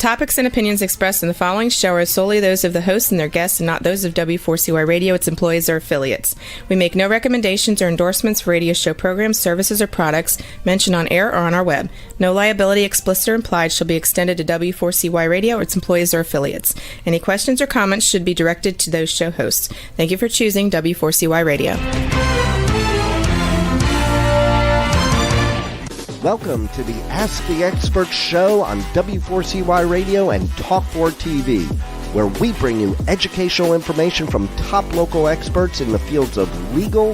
topics and opinions expressed in the following show are solely those of the hosts and their guests and not those of W4CY Radio, its employees, or affiliates. We make no recommendations or endorsements for radio show programs, services, or products mentioned on air or on our web. No liability, explicit or implied, shall be extended to W4CY Radio or its employees or affiliates. Any questions or comments should be directed to those show hosts. Thank you for choosing W4CY Radio. Welcome to the Ask the Expert show on W4CY Radio and Talk4 TV, where we bring you educational information from top local experts in the fields of legal,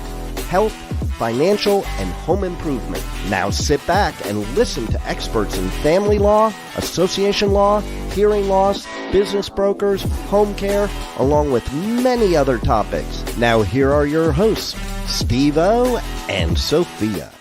health, financial, and home improvement. Now sit back and listen to experts in family law, association law, hearing loss, business brokers, home care, along with many other topics. Now here are your hosts, Steve-O and Sophia.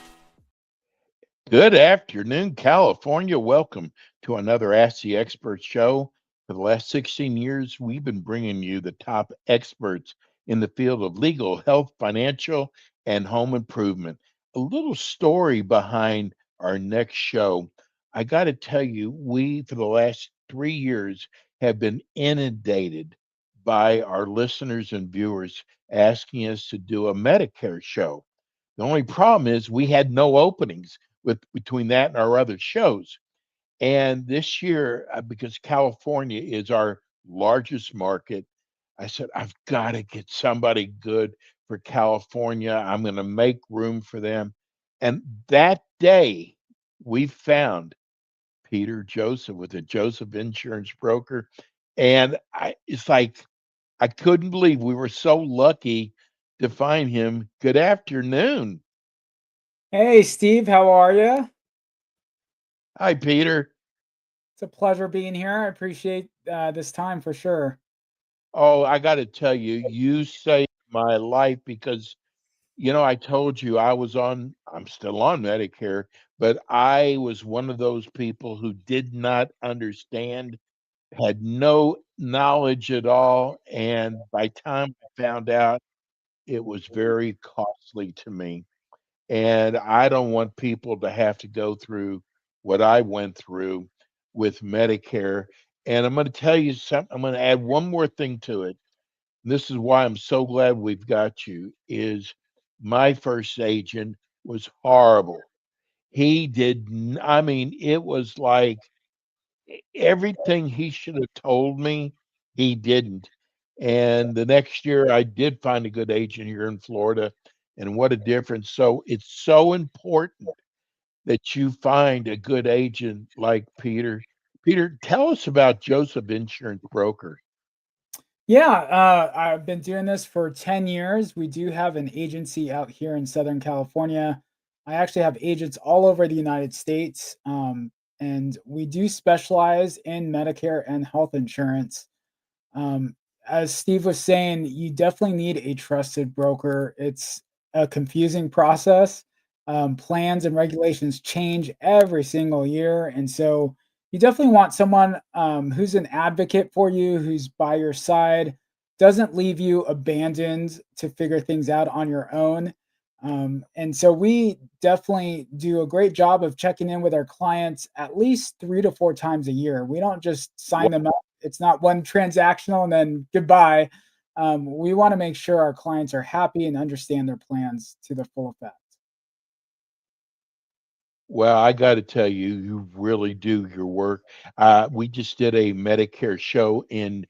Good afternoon, California. Welcome to another Ask the Expert show. For the last 16 years, we've been bringing you the top experts in the field of legal, health, financial, and home improvement. A little story behind our next show. I got to tell you, we, for the last 3 years, have been inundated by our listeners and viewers asking us to do a Medicare show. The only problem is we had no openings between that and our other shows. And this year, because California is our largest market, I said, I've got to get somebody good for California. I'm going to make room for them. And that day, we found Peter Joseph with a Joseph Insurance Broker. And it's like, I couldn't believe we were so lucky to find him. Good afternoon. Hey, Steve, how are you? Hi, Peter. It's a pleasure being here. I appreciate this time for sure. Oh, I got to tell you, you saved my life because, I told you I'm still on Medicare, but I was one of those people who did not understand, had no knowledge at all. And by the time I found out, it was very costly to me. And I don't want people to have to go through what I went through with Medicare. And I'm going to tell you something. I'm going to add one more thing to it. This is why I'm so glad we've got you, is my first agent was horrible. He it was like everything he should have told me, he didn't. And the next year I did find a good agent here in Florida. And what a difference. So it's so important that you find a good agent like Peter. Peter, tell us about Joseph Insurance Broker. Yeah, I've been doing this for 10 years. We do have an agency out here in Southern California. I actually have agents all over the United States. And we do specialize in Medicare and health insurance. As Steve was saying, you definitely need a trusted broker. It's a confusing process. Plans and regulations change every single year. And so you definitely want someone who's an advocate for you, who's by your side, doesn't leave you abandoned to figure things out on your own. And so we definitely do a great job of checking in with our clients at least 3 to 4 times a year. We don't just sign them up. It's not one transactional and then goodbye. We want to make sure our clients are happy and understand their plans to the full effect. Well, I got to tell you, you really do your work. We just did a Medicare show in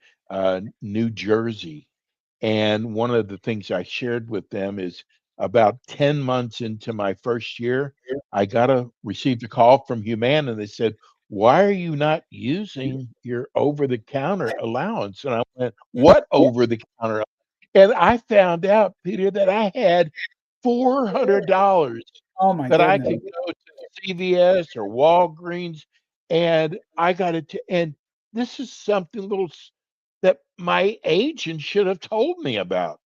New Jersey. And one of the things I shared with them is about 10 months into my first year, I received a call from Humana, and they said, why are you not using your over-the-counter allowance? And I went, what over-the-counter? And I found out, Peter, that I had $400 Oh my that I goodness. could go to CVS or Walgreens, and I got it. And this is something that my agent should have told me about.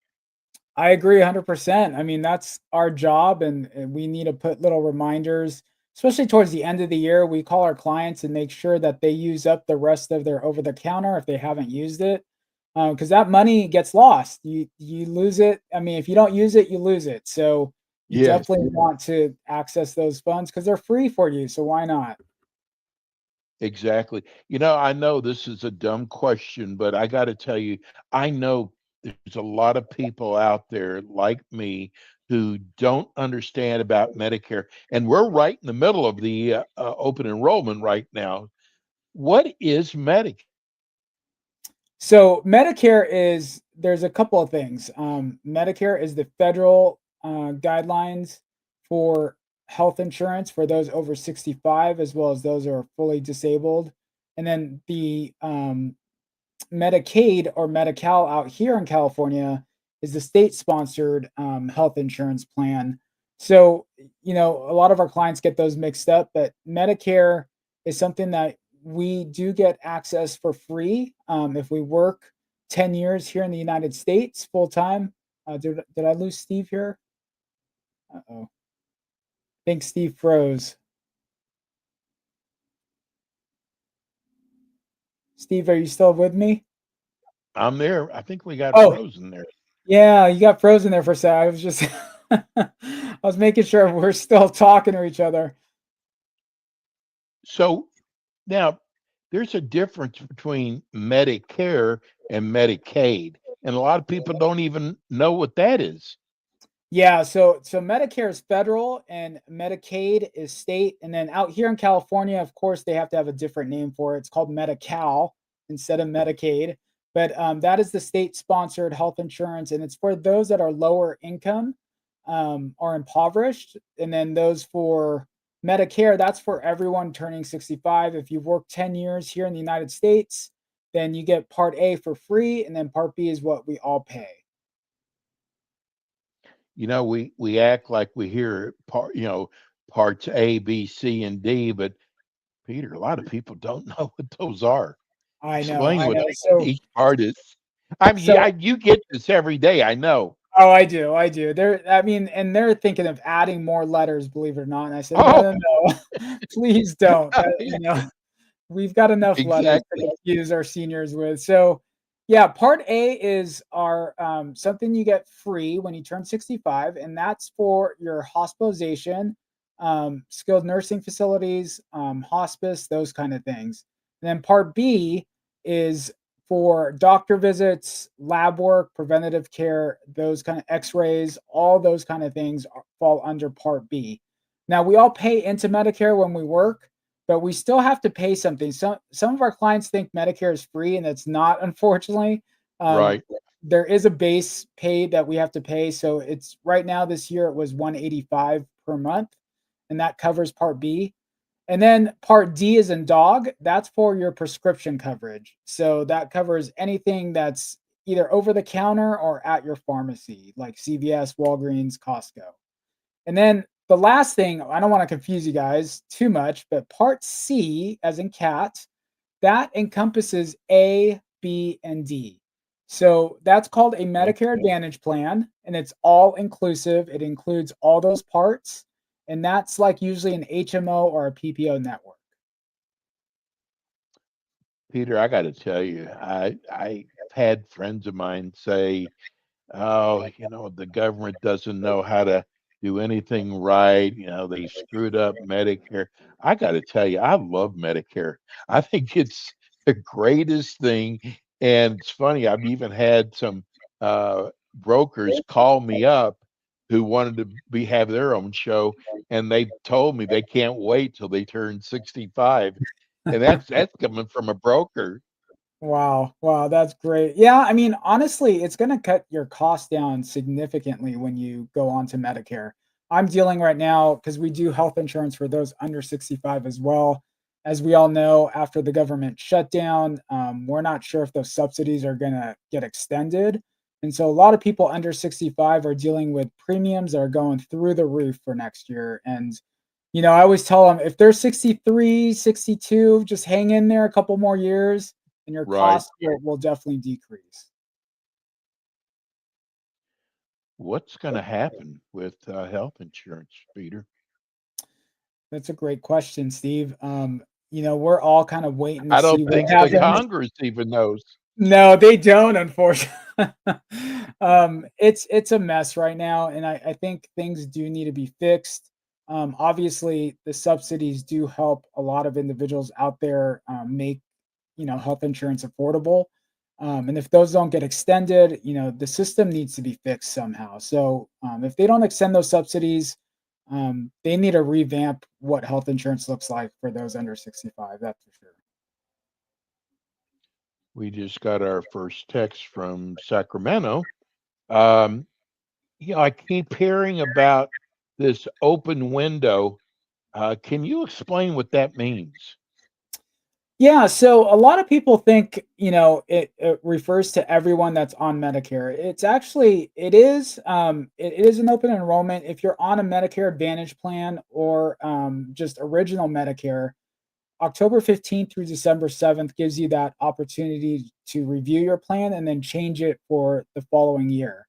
I agree 100%. I mean, that's our job, and we need to put little reminders, especially towards the end of the year. We call our clients and make sure that they use up the rest of their over the counter if they haven't used it, because that money gets lost. You lose it. I mean, if you don't use it, you lose it. So you Yes. definitely want to access those funds because they're free for you. So why not? Exactly. I know this is a dumb question, but I got to tell you, I know there's a lot of people out there like me who don't understand about Medicare, and we're right in the middle of the open enrollment right now. What is Medicare? So Medicare is there's a couple of things. Medicare is the federal guidelines for health insurance for those over 65, as well as those who are fully disabled. And then the Medicaid or Medi-Cal out here in California is the state-sponsored health insurance plan. So, a lot of our clients get those mixed up, but Medicare is something that we do get access for free if we work 10 years here in the United States full time. Did I lose Steve here? Uh-oh. I think Steve froze. Steve, are you still with me? I'm there. I think we got Oh, frozen there. yeah, you got frozen there for a sec. I was just I was making sure we're still talking to each other. So now there's a difference between Medicare and Medicaid, and a lot of people don't even know what that is. Yeah, so Medicare is federal and Medicaid is state, and then out here in California, of course, they have to have a different name for it. It's called Medi-Cal instead of Medicaid, but that is the state-sponsored health insurance, and it's for those that are lower income or impoverished, and then those for Medicare, that's for everyone turning 65. If you've worked 10 years here in the United States, then you get Part A for free, and then Part B is what we all pay. We act like we hear parts A, B, C, and D, but Peter, a lot of people don't know what those are. I know, Explain I what know. So each part is. I mean, so you get this every day. I know. Oh, I do, I do. I mean, and they're thinking of adding more letters, believe it or not. And I said, Oh, no, no, no, please don't. yeah, We've got enough letters to exactly. confuse our seniors with. So, yeah, Part A is our something you get free when you turn 65, and that's for your hospitalization, skilled nursing facilities, hospice, those kind of things. And then Part B is for doctor visits, lab work, preventative care, those kind of x-rays, all those kind of things fall under Part B. Now, we all pay into Medicare when we work, but we still have to pay something. Some of our clients think Medicare is free, and it's not, unfortunately. Um, Right. there is a base pay that we have to pay. So it's right now this year it was 185 per month, and that covers Part B. And then Part D is in dog. That's for your prescription coverage. So that covers anything that's either over the counter or at your pharmacy, like CVS, Walgreens, Costco. And then the last thing, I don't want to confuse you guys too much, but Part C, as in cat, that encompasses A, B, and D. So that's called a Medicare Advantage plan, and it's all inclusive. It includes all those parts, and that's like usually an HMO or a PPO network. Peter, I got to tell you, I've had friends of mine say, "Oh, the government doesn't know how to do anything right. They screwed up Medicare." I got to tell you, I love Medicare. I think it's the greatest thing. And it's funny, I've even had some brokers call me up who wanted to have their own show, and they told me they can't wait till they turn 65. And that's coming from a broker. Wow, wow, that's great. Yeah, I mean, honestly, it's gonna cut your costs down significantly when you go on to Medicare. I'm dealing right now because we do health insurance for those under 65 as well. As we all know, after the government shutdown, we're not sure if those subsidies are gonna get extended. And so a lot of people under 65 are dealing with premiums that are going through the roof for next year. And, I always tell them if they're 63, 62, just hang in there a couple more years and your Right. costs will definitely decrease. What's going to happen with health insurance, Peter? That's a great question, Steve. We're all kind of waiting to I see don't what think the happens. Congress even knows. No, they don't, unfortunately. It's a mess right now, and I think things do need to be fixed. Obviously, the subsidies do help a lot of individuals out there make health insurance affordable. And if those don't get extended, the system needs to be fixed somehow. So if they don't extend those subsidies, they need to revamp what health insurance looks like for those under 65. That's for sure. We just got our first text from Sacramento. Um, I keep hearing about this open window. Can you explain what that means? Yeah, so a lot of people think, it refers to everyone that's on Medicare. It is an open enrollment if you're on a Medicare Advantage plan or just original Medicare. October 15th through December 7th gives you that opportunity to review your plan and then change it for the following year.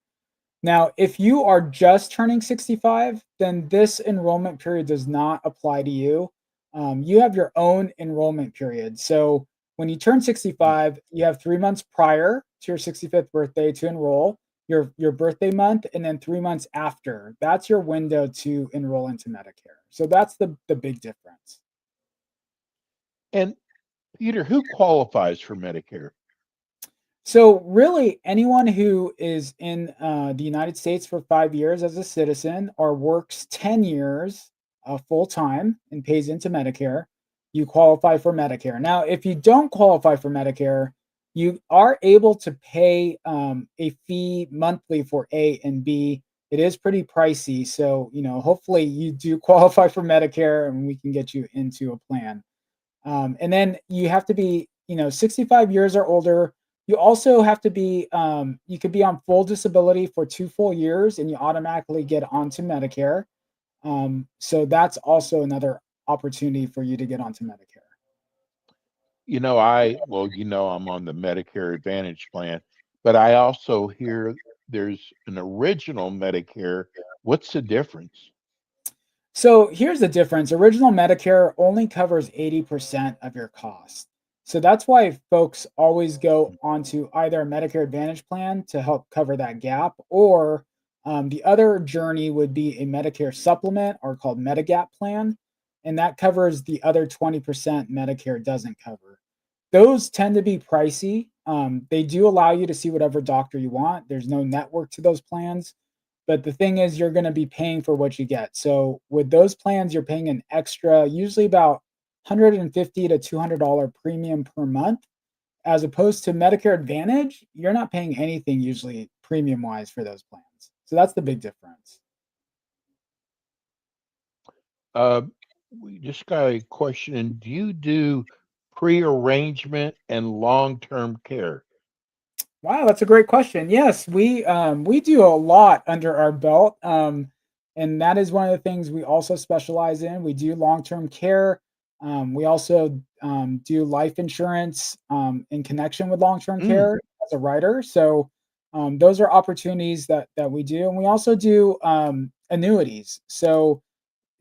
Now, if you are just turning 65, then this enrollment period does not apply to you. You have your own enrollment period. So when you turn 65, you have 3 months prior to your 65th birthday to enroll, your birthday month, and then 3 months after. That's your window to enroll into Medicare. So that's the big difference. And Peter, who qualifies for Medicare? So really, anyone who is in the United States for 5 years as a citizen or works 10 years full time and pays into Medicare, you qualify for Medicare. Now, if you don't qualify for Medicare, you are able to pay a fee monthly for A and B. It is pretty pricey, so hopefully you do qualify for Medicare, and we can get you into a plan. And then you have to be, 65 years or older. You also have to be, you could be on full disability for 2 full years and you automatically get onto Medicare. So that's also another opportunity for you to get onto Medicare. I'm on the Medicare Advantage plan, but I also hear there's an original Medicare. What's the difference? So here's the difference. Original Medicare only covers 80% of your cost. So that's why folks always go onto either a Medicare Advantage plan to help cover that gap, or the other journey would be a Medicare supplement or called Medigap plan. And that covers the other 20% Medicare doesn't cover. Those tend to be pricey. They do allow you to see whatever doctor you want. There's no network to those plans. But the thing is, you're going to be paying for what you get. So with those plans, you're paying an extra, usually about $150 to $200 premium per month, as opposed to Medicare Advantage. You're not paying anything usually premium wise for those plans. So that's the big difference. Uh, we just got a question. Do you do prearrangement and long-term care? Wow, that's a great question. Yes, we do a lot under our belt, and that is one of the things we also specialize in. We do long term care. We also do life insurance in connection with long term Mm. care as a writer. So those are opportunities that we do, and we also do annuities. So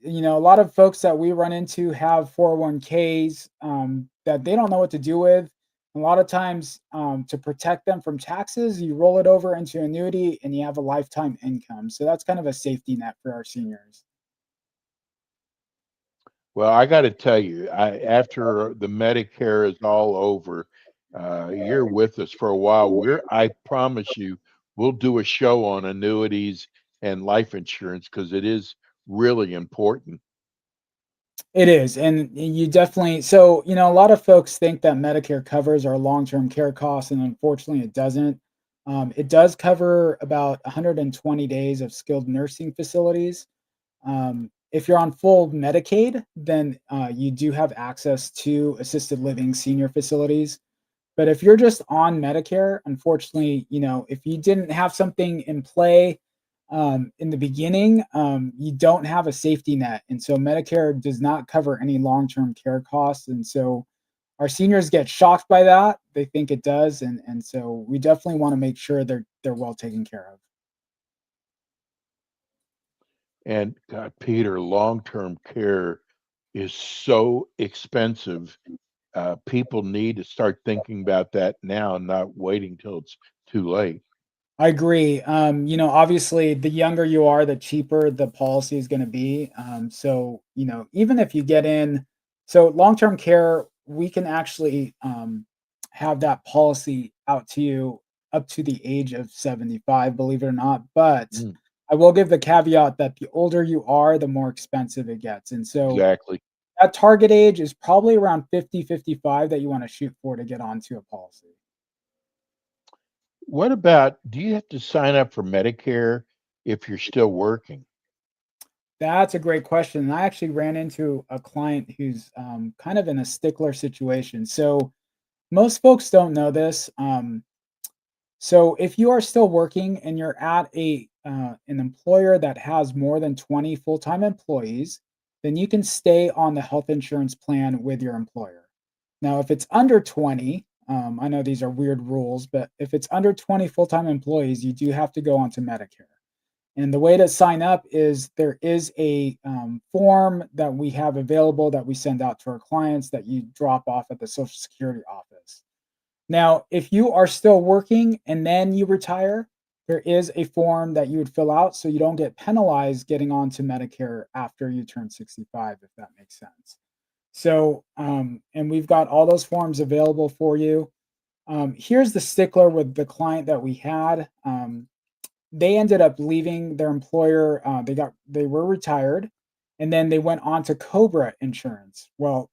a lot of folks that we run into have 401ks that they don't know what to do with. A lot of times, to protect them from taxes, you roll it over into annuity and you have a lifetime income. So that's kind of a safety net for our seniors. Well, I got to tell you, after the Medicare is all over, you're with us for a while. I promise you, we'll do a show on annuities and life insurance because it is really important. It is. And you definitely, so, a lot of folks think that Medicare covers our long term care costs, and unfortunately, it doesn't. It does cover about 120 days of skilled nursing facilities. If you're on full Medicaid, then you do have access to assisted living senior facilities. But if you're just on Medicare, unfortunately, if you didn't have something in play in the beginning, you don't have a safety net. And so Medicare does not cover any long term care costs. And so our seniors get shocked by that. They think it does. And so we definitely want to make sure they're well taken care of. And God, Peter, long-term care is so expensive. People need to start thinking about that now, not waiting till it's too late. I agree. Obviously, the younger you are, the cheaper the policy is going to be. Even if you get in, so long term care, we can actually have that policy out to you up to the age of 75, believe it or not. But Mm, I will give the caveat that the older you are, the more expensive it gets. And so exactly. that target age is probably around 50, 55 that you want to shoot for to get onto a policy. What about, do you have to sign up for Medicare if you're still working? That's a great question. And I actually ran into a client who's kind of in a stickler situation. So most folks don't know this. So if you are still working and you're at a an employer that has more than 20 full-time employees, then you can stay on the health insurance plan with your employer. Now, if it's under 20, I know these are weird rules, but if it's under 20 full-time employees, you do have to go onto Medicare. And the way to sign up is there is a form that we have available that we send out to our clients that you drop off at the Social Security office. Now, if you are still working and then you retire, there is a form that you would fill out so you don't get penalized getting onto Medicare after you turn 65, if that makes sense. And we've got all those forms available for you. Here's the stickler with the client that we had. They ended up leaving their employer. They were retired, and then they went on to Cobra insurance. Well,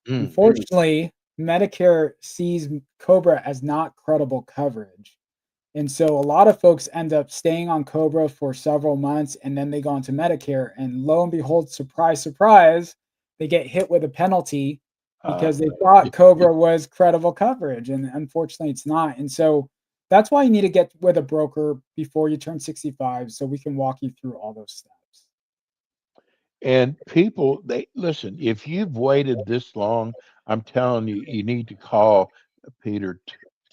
Mm. unfortunately, Medicare sees Cobra as not credible coverage. And so a lot of folks end up staying on Cobra for several months and then they go into Medicare. And lo and behold, surprise, surprise, they get hit with a penalty Uh, because they thought Cobra was credible coverage. And unfortunately, it's not. And so that's why you need to get with a broker before you turn 65 so we can walk you through all those steps. And people, they listen, if you've waited this long, I'm telling you, you need to call Peter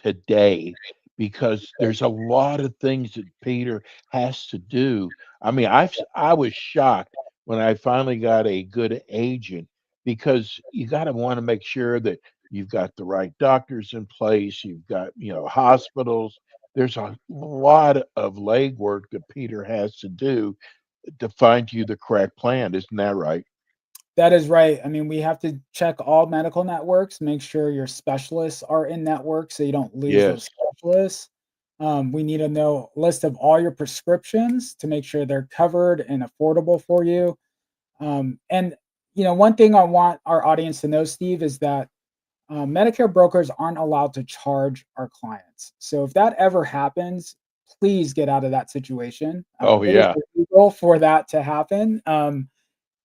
today because there's a lot of things that Peter has to do. I mean, I was shocked when I finally got a good agent because you got to want to make sure that you've got the right doctors in place, you've got, hospitals. There's a lot of legwork that Peter has to do to find you the correct plan, isn't that right? That is right. I mean, we have to check all medical networks, make sure your specialists are in network so you don't lose those Yes. specialists. We need to know a list of all your prescriptions to make sure they're covered and affordable for you. One thing I want our audience to know, Steve, is that Medicare brokers aren't allowed to charge our clients. So if that ever happens, please get out of that situation. Oh, It is yeah. illegal for that to happen.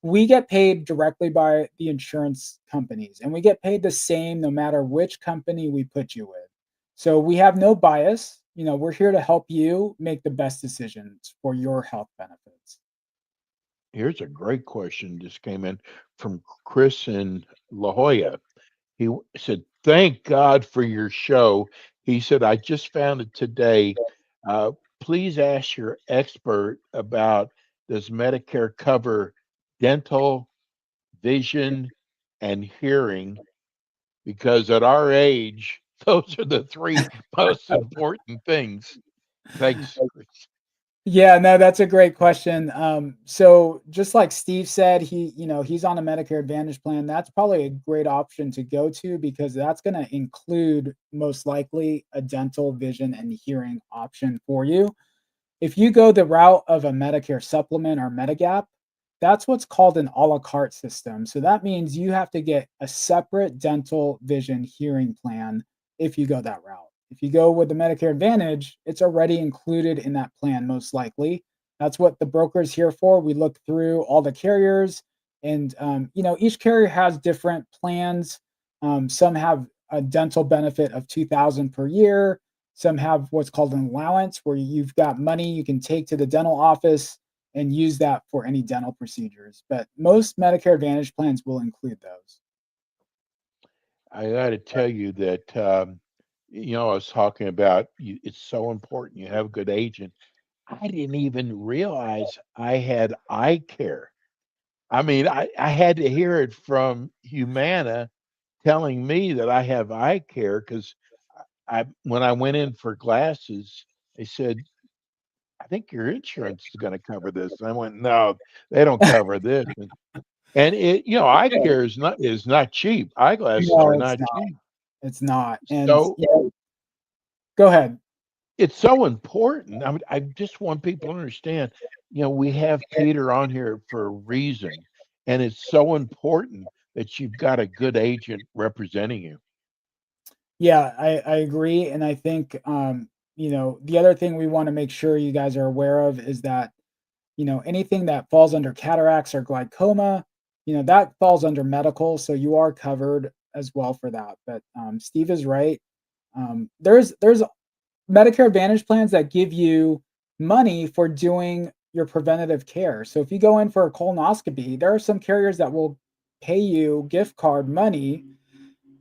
We get paid directly by the insurance companies, and we get paid the same no matter which company we put you with. So we have no bias. We're here to help you make the best decisions for your health benefits. Here's a great question just came in from Chris in La Jolla. Said, "Thank God for your show." He said, "I just found it today. Uh, Please ask your expert about does Medicare cover dental, vision, and hearing? Because at our age, those are the three most important things." Thanks, Chris. Yeah, no, that's a great question. So just like Steve said, he's on a Medicare Advantage plan. That's probably a great option to go to because that's going to include most likely a dental, vision, and hearing option for you. If you go the route of a Medicare supplement or Medigap, that's what's called an a la carte system. So that means you have to get a separate dental, vision, hearing plan if you go that route. If you go with the Medicare Advantage, it's already included in that plan, most likely. That's what the broker is here for. We look through all the carriers, and each carrier has different plans. Some have a dental benefit of 2,000 per year. Some have what's called an allowance, where you've got money you can take to the dental office and use that for any dental procedures. But most Medicare Advantage plans will include those. I got to tell you that I was talking about you, it's so important you have a good agent. I didn't even realize I had eye care. I mean, I had to hear it from Humana telling me that I have eye care because I when I went in for glasses They said, I think your insurance is going to cover this. And I went, no, they don't cover this. And it, eye care is not cheap. Eyeglasses No, are it's not not. cheap. It's not. And So go ahead. it's so important. I mean, I just want people to understand, we have Peter on here for a reason, and it's so important that you've got a good agent representing you. Yeah, I agree. And I think, the other thing we want to make sure you guys are aware of is that, anything that falls under cataracts or glaucoma, that falls under medical. So you are covered as well for that. But Steve is right. There's Medicare Advantage plans that give you money for doing your preventative care. So if you go in for a colonoscopy, there are some carriers that will pay you gift card money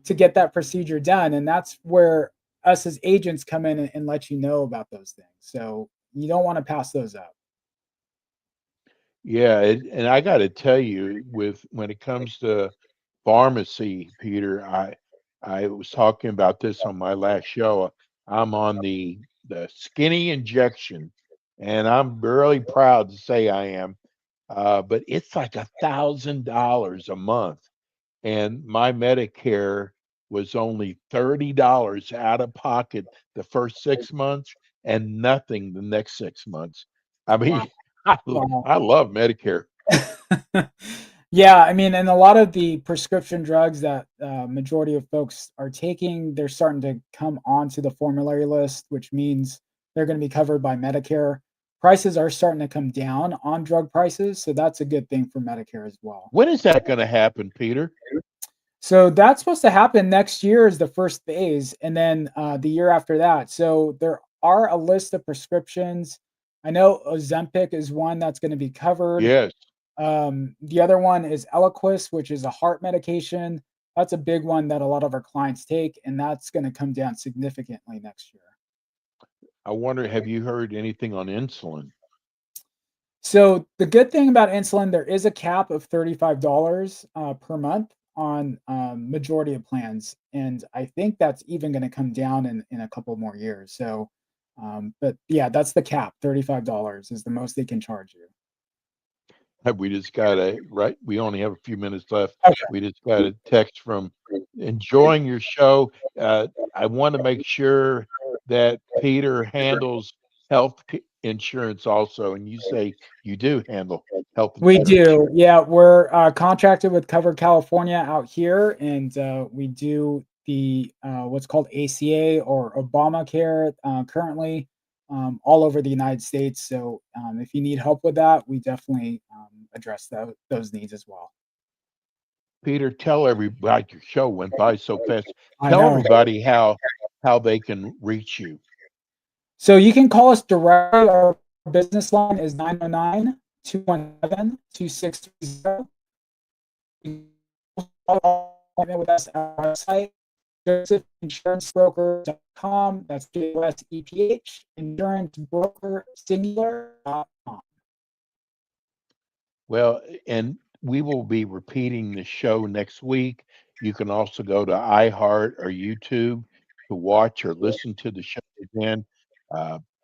to get that procedure done. And that's where us as agents come in and let you know about those things. So you don't want to pass those up. Yeah, and I got to tell you, when it comes to pharmacy, Peter, I was talking about this on my last show. I'm on the skinny injection, and I'm really proud to say I am. But it's like $1,000 a month, and my Medicare was only $30 out of pocket the first 6 months, and nothing the next 6 months. I Wow. mean, Wow. I love Medicare. Yeah, I mean, and a lot of the prescription drugs that majority of folks are taking, they're starting to come onto the formulary list, which means they're going to be covered by Medicare. Prices are starting to come down on drug prices, so that's a good thing for Medicare as well. When is that going to happen, Peter? So that's supposed to happen next year is the first phase, and then the year after that. So there are a list of prescriptions. I know Ozempic is one that's going to be covered. Yes. The other one is Eliquis, which is a heart medication. That's a big one that a lot of our clients take, and that's going to come down significantly next year. I wonder, have you heard anything on insulin? So the good thing about insulin, there is a cap of $35 per month on majority of plans, and I think that's even going to come down in a couple more years. So, but yeah, that's the cap. $35 is the most they can charge you. We just got right. We only have a few minutes left. Okay. We just got a text from enjoying your show. I want to make sure that Peter handles health insurance also, and you say you do handle health We insurance. do. Yeah, we're contracted with Cover California out here, and we do the what's called ACA or Obamacare currently all over the United States. So if you need help with that, we definitely address those needs as well. Peter, tell everybody, your show went by so fast. I Tell know. everybody how they can reach you. So you can call us directly. Our business line is 909-217-2630. You can appointment with us at our website, josephinsurancebroker.com. That's JOSEPH, insurancebrokersingular.com. Well, and we will be repeating the show next week. You can also go to iHeart or YouTube to watch or listen to the show again.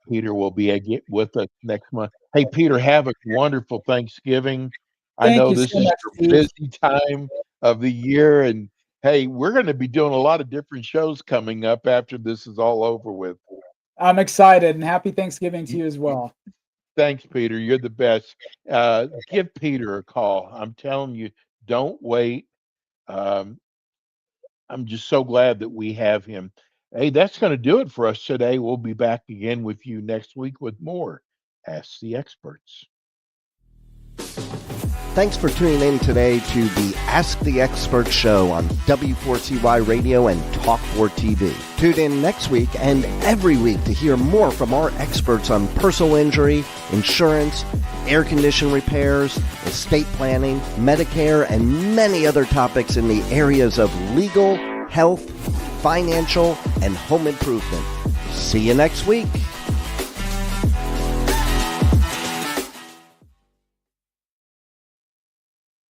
Peter will be with us next month. Hey, Peter, have a wonderful Thanksgiving. I Thank know you this so is much, your Steve. busy time of the year, and hey, we're going to be doing a lot of different shows coming up after this is all over with. I'm excited, and happy Thanksgiving to you as well. Thanks, Peter. You're the best. Give Peter a call. I'm telling you, don't wait. I'm just so glad that we have him. Hey, that's going to do it for us today. We'll be back again with you next week with more Ask the Experts. Thanks for tuning in today to the Ask the Experts show on W4CY Radio and Talk4 TV. Tune in next week and every week to hear more from our experts on personal injury, insurance, air condition repairs, estate planning, Medicare, and many other topics in the areas of legal, health, financial, and home improvement. See you next week.